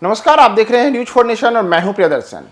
नमस्कार, आप देख रहे हैं न्यूज फॉर नेशन और मैं हूं प्रियदर्शन।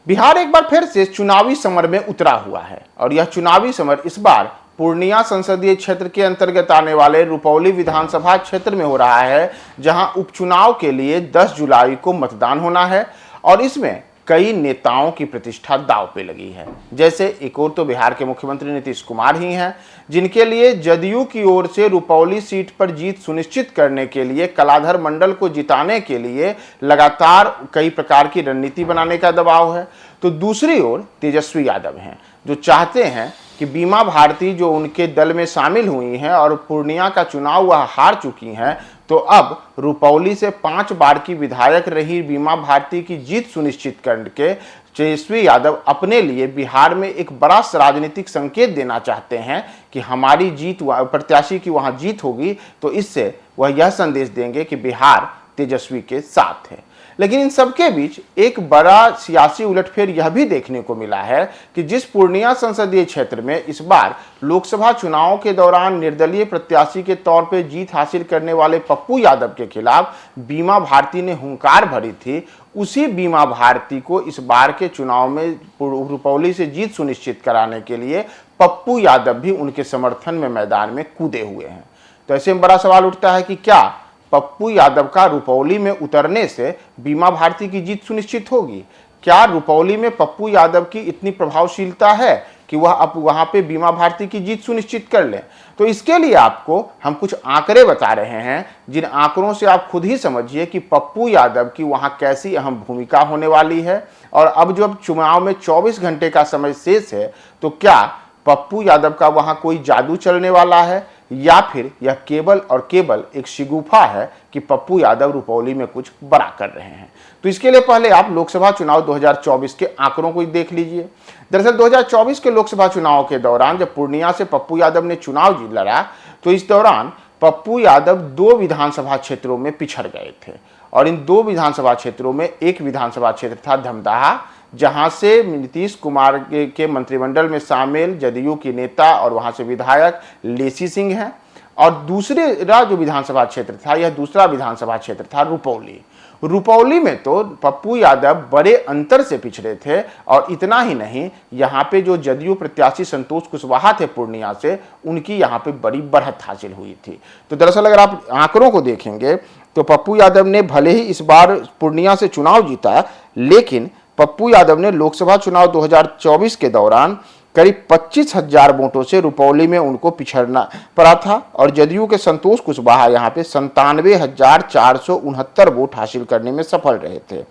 बिहार एक बार फिर से चुनावी समर में उतरा हुआ है और यह चुनावी समर इस बार पूर्णिया संसदीय क्षेत्र के अंतर्गत आने वाले रुपौली विधानसभा क्षेत्र में हो रहा है, जहां उपचुनाव के लिए 10 जुलाई को मतदान होना है और इसमें कई नेताओं की प्रतिष्ठा दांव पे लगी है। जैसे एक और तो बिहार के मुख्यमंत्री नीतीश कुमार ही हैं, जिनके लिए जदयू की ओर से रुपौली सीट पर जीत सुनिश्चित करने के लिए कलाधर मंडल को जिताने के लिए लगातार कई प्रकार की रणनीति बनाने का दबाव है। तो दूसरी ओर तेजस्वी यादव हैं, जो चाहते हैं कि बीमा भारती जो उनके दल में शामिल हुई हैं और पूर्णिया का चुनाव वह हार चुकी हैं, तो अब रुपौली से 5 बार की विधायक रही बीमा भारती की जीत सुनिश्चित करके तेजस्वी यादव अपने लिए बिहार में एक बड़ा राजनीतिक संकेत देना चाहते हैं कि हमारी जीत, प्रत्याशी की वहां जीत होगी, तो इससे वह यह संदेश देंगे कि बिहार तेजस्वी के साथ है। लेकिन इन सबके बीच एक बड़ा सियासी उलटफेर यह भी देखने को मिला है कि जिस पूर्णिया संसदीय क्षेत्र में इस बार लोकसभा चुनाव के दौरान निर्दलीय प्रत्याशी के तौर पर जीत हासिल करने वाले पप्पू यादव के खिलाफ बीमा भारती ने हुंकार भरी थी, उसी बीमा भारती को इस बार के चुनाव में रुपौली से जीत सुनिश्चित कराने के लिए पप्पू यादव भी उनके समर्थन में मैदान में कूदे हुए हैं। तो ऐसे में बड़ा सवाल उठता है कि क्या पप्पू यादव का रुपौली में उतरने से बीमा भारती की जीत सुनिश्चित होगी? क्या रुपौली में पप्पू यादव की इतनी प्रभावशीलता है कि वह अब वहां पे बीमा भारती की जीत सुनिश्चित कर लें? तो इसके लिए आपको हम कुछ आंकड़े बता रहे हैं, जिन आंकड़ों से आप खुद ही समझिए कि पप्पू यादव की वहां कैसी अहम भूमिका होने वाली है। और अब जब चुनाव में 24 घंटे का समय शेष है, तो क्या पप्पू यादव का वहां कोई जादू चलने वाला है, या फिर यह केवल और केवल एक शिगुफा है कि पप्पू यादव रुपौली में कुछ बड़ा कर रहे हैं? तो इसके लिए पहले आप लोकसभा चुनाव 2024 के आंकड़ों को देख लीजिए। दरअसल 2024 के लोकसभा चुनाव के दौरान जब पूर्णिया से पप्पू यादव ने चुनाव लड़ा, तो इस दौरान पप्पू यादव 2 विधानसभा क्षेत्रों में पिछड़ गए थे और इन 2 विधानसभा क्षेत्रों में एक विधानसभा क्षेत्र था धमदाहा, जहां से नीतीश कुमार के मंत्रिमंडल में शामिल जदयू की नेता और वहां से विधायक लेसी सिंह हैं, और दूसरा जो विधानसभा क्षेत्र था, यह दूसरा विधानसभा क्षेत्र था रुपौली। रुपौली में तो पप्पू यादव बड़े अंतर से पिछड़े थे, और इतना ही नहीं, यहाँ पे जो जदयू प्रत्याशी संतोष कुशवाहा थे पूर्णिया से, उनकी यहाँ पे बड़ी बढ़त हासिल हुई थी। तो दरअसल अगर आप आंकड़ों को देखेंगे तो पप्पू यादव ने भले ही इस बार पूर्णिया से चुनाव जीता, लेकिन पप्पू यादव ने लोकसभा चुनाव 2024 के दौरान करीब 25,000 वोटों से रुपौली में उनको पिछड़ना पड़ा था, और जदयू के संतोष कुशवाहा यहाँ पे 97,469 वोट हासिल करने में सफल रहे थे।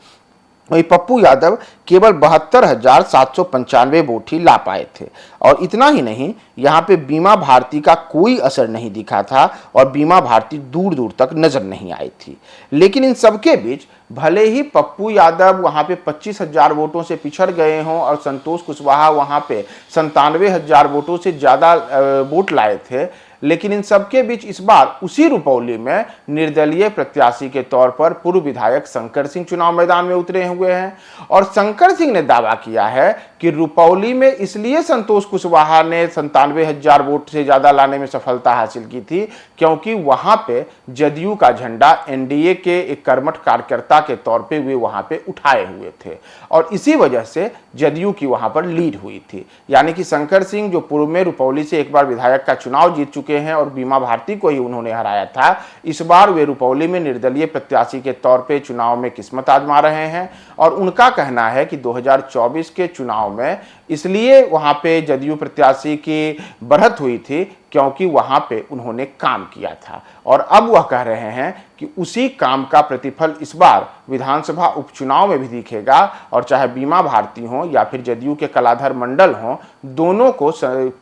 वही पप्पू यादव केवल 72,795 वोट ही ला पाए थे। और इतना ही नहीं, यहाँ पे बीमा भारती का कोई असर नहीं दिखा था और बीमा भारती दूर दूर तक नजर नहीं आई थी। लेकिन इन सबके बीच भले ही पप्पू यादव वहाँ पे 25,000 वोटों से पिछड़ गए हों और संतोष कुशवाहा वहाँ पे 97,000 वोटों से ज़्यादा वोट लाए थे, लेकिन इन सबके बीच इस बार उसी रुपौली में निर्दलीय प्रत्याशी के तौर पर पूर्व विधायक शंकर सिंह चुनाव मैदान में उतरे हुए हैं। और शंकर सिंह ने दावा किया है कि रुपौली में इसलिए संतोष कुशवाहा ने 97,000 वोट से ज्यादा लाने में सफलता हासिल की थी, क्योंकि वहां पे जदयू का झंडा एनडीए के एक कर्मठ कार्यकर्ता के तौर पे वे वहां पे उठाए हुए थे, और इसी वजह से जदयू की वहां पर लीड हुई थी। यानी कि शंकर सिंह, जो पूर्व में रुपौली से एक बार विधायक का चुनाव जीत चुके हैं और बीमा भारती को ही उन्होंने हराया था, इस बार वे रुपौली में निर्दलीय प्रत्याशी के तौर पे चुनाव में किस्मत आजमा रहे हैं। और उनका कहना है कि 2024 के चुनाव में इसलिए वहां पे जदयू प्रत्याशी की बढ़त हुई थी क्योंकि वहां पे उन्होंने काम किया था, और अब वह कह रहे हैं कि उसी काम का प्रतिफल इस बार विधानसभा उपचुनाव में भी दिखेगा, और चाहे बीमा भारती हो या फिर जदयू के कलाधर मंडल हो, दोनों को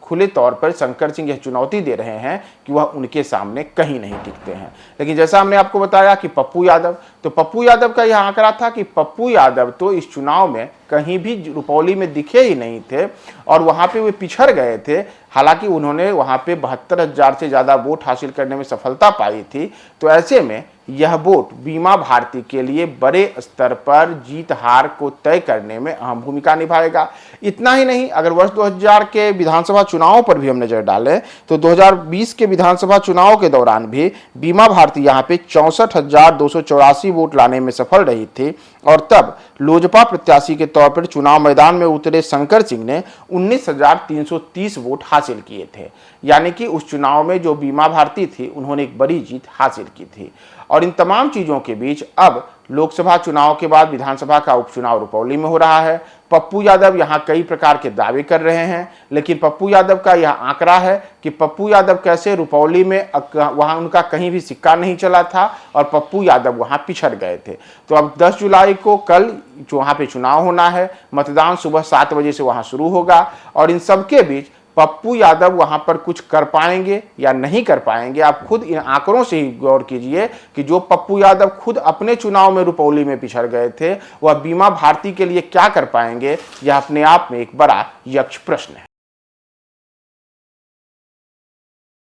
खुले तौर पर शंकर सिंह यह चुनौती दे रहे हैं कि वह उनके सामने कहीं नहीं टिकते हैं। लेकिन जैसा हमने आपको बताया कि पप्पू यादव, तो पप्पू यादव का यह आंकड़ा था कि पप्पू यादव तो इस चुनाव में कहीं भी रुपौली में दिखे ही नहीं थे और वहां पे वे पिछड़ गए थे। हालांकि उन्होंने वहां पे 72,000 से ज़्यादा वोट हासिल करने में सफलता पाई थी। तो ऐसे में यह वोट बीमा भारती के लिए बड़े स्तर पर जीत हार को तय करने में अहम भूमिका निभाएगा। इतना ही नहीं, अगर वर्ष 2000 के विधानसभा चुनावों पर भी हम नजर डालें तो 2020 के विधानसभा चुनाव के दौरान भी बीमा भारती यहां पे 64,284 वोट लाने में सफल रही थी और तब लोजपा प्रत्याशी के तौर पर चुनाव मैदान में उतरे शंकर सिंह ने 19,330 वोट हासिल किए थे। यानी कि उस चुनाव में जो बीमा भारती थी उन्होंने एक बड़ी जीत हासिल की थी। और इन तमाम चीजों के बीच अब लोकसभा चुनाव के बाद विधानसभा का उपचुनाव रुपौली में हो रहा है। पप्पू यादव यहां कई प्रकार के दावे कर रहे हैं, लेकिन पप्पू यादव का यह आंकड़ा है कि पप्पू यादव कैसे रुपौली में वहां उनका कहीं भी सिक्का नहीं चला था और पप्पू यादव वहां पिछड़ गए थे। तो अब 10 जुलाई को कल वहां पे चुनाव होना है, मतदान सुबह 7 बजे से वहां शुरू होगा और इन सबके बीच पप्पू यादव वहां पर कुछ कर पाएंगे या नहीं कर पाएंगे। आप खुद इन आंकड़ों से ही गौर कीजिए कि जो पप्पू यादव खुद अपने चुनाव में रुपौली में पिछड़ गए थे वह बीमा भारती के लिए क्या कर पाएंगे, यह अपने आप में एक बड़ा यक्ष प्रश्न है।